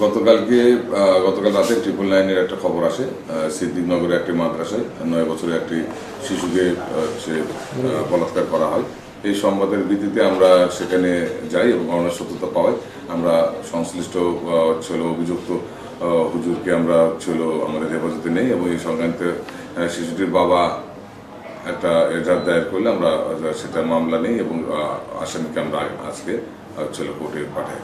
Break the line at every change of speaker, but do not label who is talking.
গতকাল রাতে 999-এর একটা খবর আসে সিদ্দিকনগরে একটি মাদ্রাসায় 9 বছরের একটি শিশুকে বলাৎকার করা হয়। এই সংবাদের ভিত্তিতে আমরা সেখানে যাই এবং ঘটনার সত্যতা পাওয়ায় আমরা সংশ্লিষ্ট অভিযুক্ত হুজুরকে আমরা আমাদের হেফাজতে নেই এবং এই সংক্রান্ত শিশুটির বাবা একটা এজাহার দায়ের করলে আমরা সেটা মামলা নেই এবং আসামিকে আমরা আজকে কোর্টে পাঠাই।